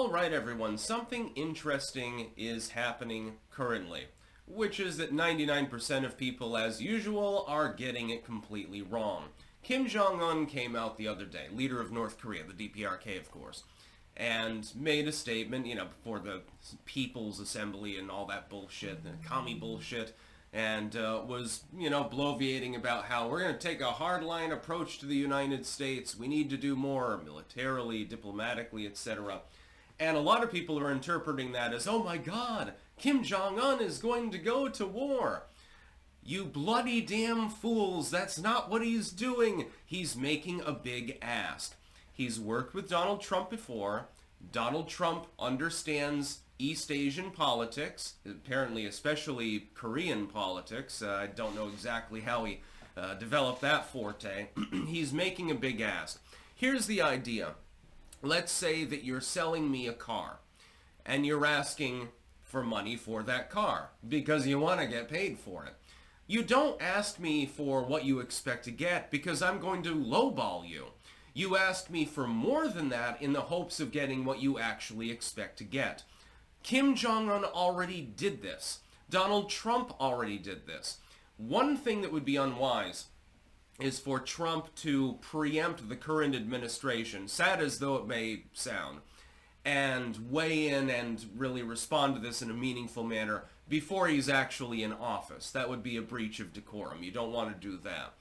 All right, everyone, something interesting is happening currently, which is that 99% of people, as usual, are getting it completely wrong. Kim Jong-un came out the other day, leader of North Korea, the DPRK, of course, and made a statement, before the People's Assembly and all that bullshit, the commie bullshit, and was, bloviating about how we're going to take a hardline approach to the United States. We need to do more militarily, diplomatically, etc. And a lot of people are interpreting that as, oh my God, Kim Jong-un is going to go to war. You bloody damn fools, that's not what he's doing. He's making a big ask. He's worked with Donald Trump before. Donald Trump understands East Asian politics, apparently especially Korean politics. I don't know exactly how he developed that forte. He's making a big ask. Here's the idea. Let's say that you're selling me a car, and you're asking for money for that car, because you want to get paid for it. You don't ask me for what you expect to get, because I'm going to lowball you. You asked me for more than that in the hopes of getting what you actually expect to get. Kim Jong-un already did this. Donald Trump already did this. One thing that would be unwise is for Trump to preempt the current administration, sad as though it may sound, and weigh in and really respond to this in a meaningful manner before he's actually in office. That would be a breach of decorum. You don't want to do that.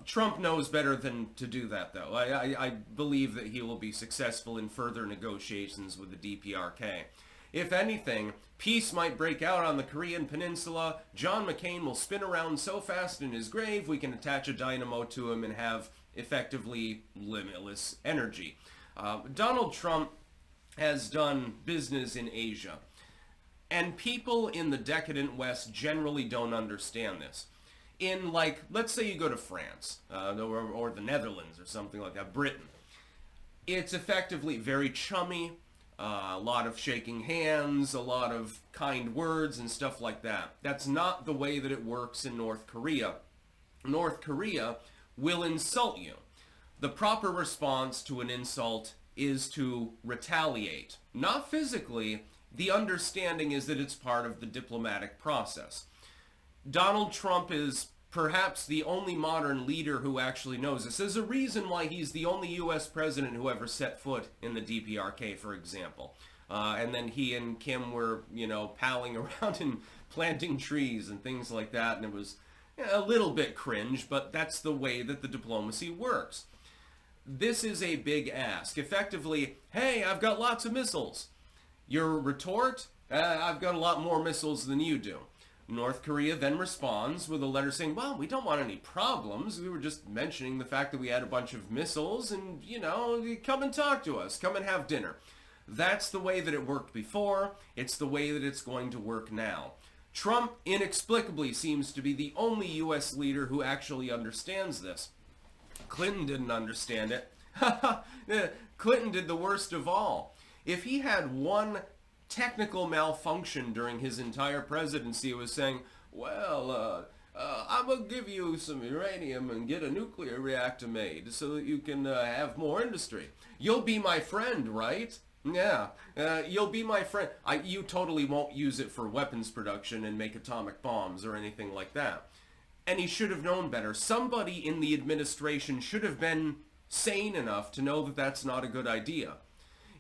Trump knows better than to do that, though. I believe that he will be successful in further negotiations with the DPRK. If anything, peace might break out on the Korean peninsula. John McCain will spin around so fast in his grave we can attach a dynamo to him and have effectively limitless energy. Donald Trump has done business in Asia, and people in the decadent West generally don't understand this. In, let's say you go to France, or the Netherlands or something like that, Britain. It's effectively very chummy, a lot of shaking hands, a lot of kind words and stuff like that. That's not the way that it works in North Korea. North Korea will insult you. The proper response to an insult is to retaliate. Not physically. The understanding is that it's part of the diplomatic process. Donald Trump is perhaps the only modern leader who actually knows this. There's a reason why he's the only U.S. president who ever set foot in the DPRK, for example. And then he and Kim were, palling around and planting trees and things like that, and it was a little bit cringe, but that's the way that the diplomacy works. This is a big ask. Effectively, hey, I've got lots of missiles. Your retort, I've got a lot more missiles than you do. North Korea then responds with a letter saying, well, we don't want any problems. We were just mentioning the fact that we had a bunch of missiles and, come and talk to us. Come and have dinner. That's the way that it worked before. It's the way that it's going to work now. Trump inexplicably seems to be the only U.S. leader who actually understands this. Clinton didn't understand it. Clinton did the worst of all. If he had one technical malfunction during his entire presidency, was saying, well, I'm going to give you some uranium and get a nuclear reactor made so that you can have more industry. You'll be my friend, right? Yeah, you'll be my friend. You totally won't use it for weapons production and make atomic bombs or anything like that. And he should have known better. Somebody in the administration should have been sane enough to know that that's not a good idea.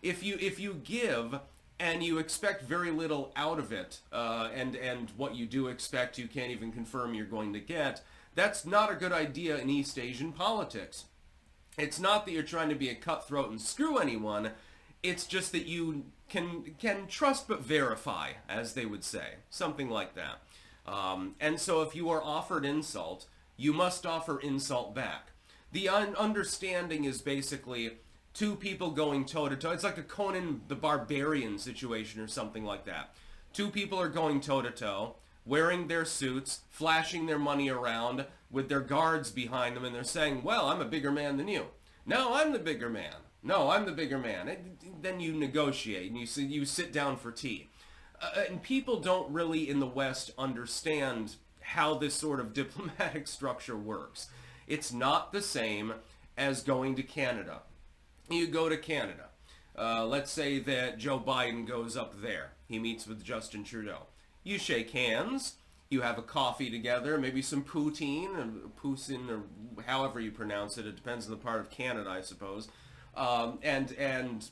If you give and you expect very little out of it, and what you do expect you can't even confirm you're going to get, that's not a good idea in East Asian politics. It's not that you're trying to be a cutthroat and screw anyone, it's just that you can trust but verify, as they would say, something like that. And so if you are offered insult, you must offer insult back. The understanding is basically two people going toe-to-toe. It's like a Conan the Barbarian situation or something like that. Two people are going toe-to-toe, wearing their suits, flashing their money around with their guards behind them, and they're saying, well, I'm a bigger man than you. No, I'm the bigger man. No, I'm the bigger man. And then you negotiate, and you sit down for tea. And people don't really, in the West, understand how this sort of diplomatic structure works. It's not the same as going to Canada. You go to Canada. Let's say that Joe Biden goes up there. He meets with Justin Trudeau. You shake hands. You have a coffee together, maybe some poutine, or however you pronounce it. It depends on the part of Canada, I suppose. And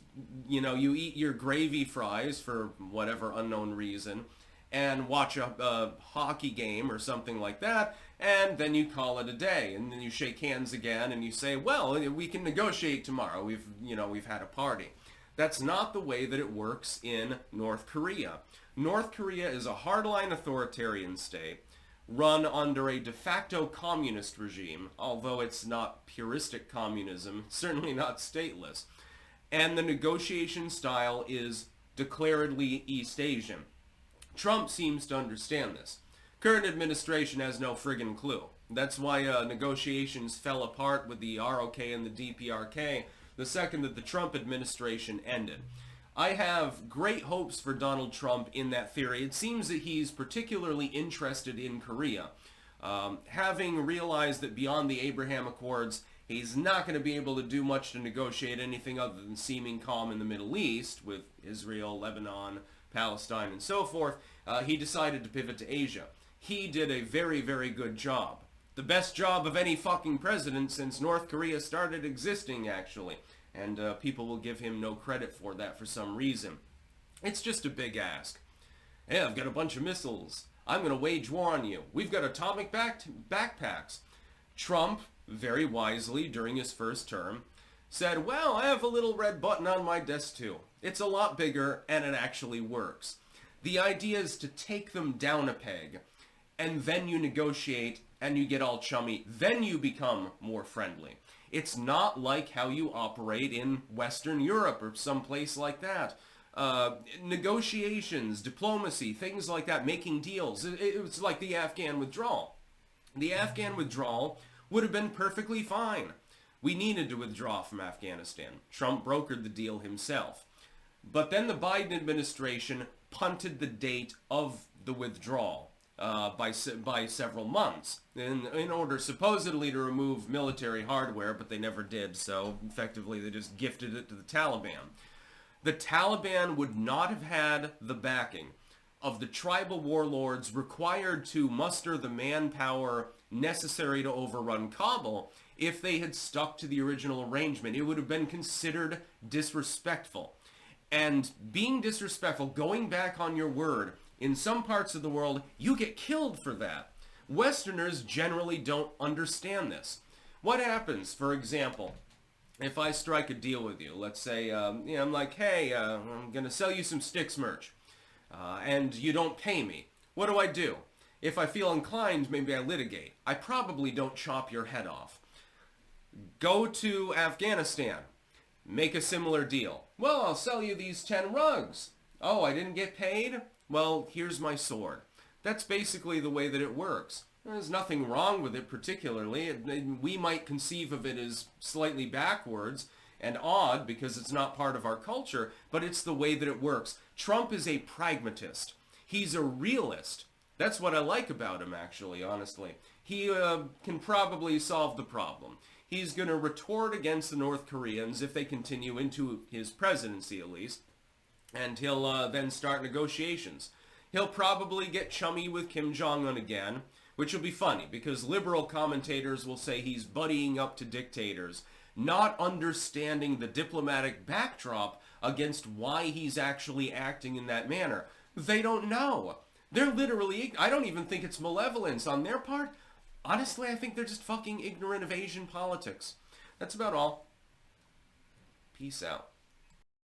you know, you eat your gravy fries for whatever unknown reason, and watch a hockey game or something like that, and then you call it a day, and then you shake hands again, and you say, well, we can negotiate tomorrow. We've had a party. That's not the way that it works in North Korea. North Korea is a hardline authoritarian state run under a de facto communist regime, although it's not puristic communism, certainly not stateless. And the negotiation style is declaredly East Asian. Trump seems to understand this. Current administration has no friggin' clue. That's why negotiations fell apart with the ROK and the DPRK the second that the Trump administration ended. I have great hopes for Donald Trump in that theory. It seems that he's particularly interested in Korea. Having realized that beyond the Abraham Accords, he's not going to be able to do much to negotiate anything other than seeming calm in the Middle East with Israel, Lebanon, Palestine, and so forth, he decided to pivot to Asia. He did a very, very good job. The best job of any fucking president since North Korea started existing, actually. And people will give him no credit for that for some reason. It's just a big ask. Hey, I've got a bunch of missiles. I'm going to wage war on you. We've got atomic backpacks. Trump, very wisely during his first term, said, well, I have a little red button on my desk too. It's a lot bigger and it actually works. The idea is to take them down a peg, and then you negotiate and you get all chummy. Then you become more friendly. It's not like how you operate in Western Europe or someplace like that. Negotiations, diplomacy, things like that, making deals. It was like the Afghan withdrawal. The Afghan withdrawal would have been perfectly fine. We needed to withdraw from Afghanistan. Trump brokered the deal himself. But then the Biden administration punted the date of the withdrawal by several months in order supposedly to remove military hardware, but they never did, so effectively they just gifted it to the Taliban. The Taliban would not have had the backing of the tribal warlords required to muster the manpower necessary to overrun Kabul if they had stuck to the original arrangement. It would have been considered disrespectful. And being disrespectful, going back on your word, in some parts of the world, you get killed for that. Westerners generally don't understand this. What happens, for example, if I strike a deal with you? Let's say, I'm like, hey, I'm going to sell you some Styx merch, and you don't pay me. What do? If I feel inclined, maybe I litigate. I probably don't chop your head off. Go to Afghanistan. Make a similar deal. Well, I'll sell you these 10 rugs. Oh, I didn't get paid? Well, here's my sword. That's basically the way that it works. There's nothing wrong with it particularly. We might conceive of it as slightly backwards and odd because it's not part of our culture, but it's the way that it works. Trump is a pragmatist. He's a realist. That's what I like about him, actually, honestly. He can probably solve the problem. He's going to retort against the North Koreans if they continue into his presidency, at least. And he'll then start negotiations. He'll probably get chummy with Kim Jong-un again, which will be funny because liberal commentators will say he's buddying up to dictators, not understanding the diplomatic backdrop against why he's actually acting in that manner. They don't know. They're literally, I don't even think it's malevolence on their part. Honestly, I think they're just fucking ignorant of Asian politics. That's about all. Peace out.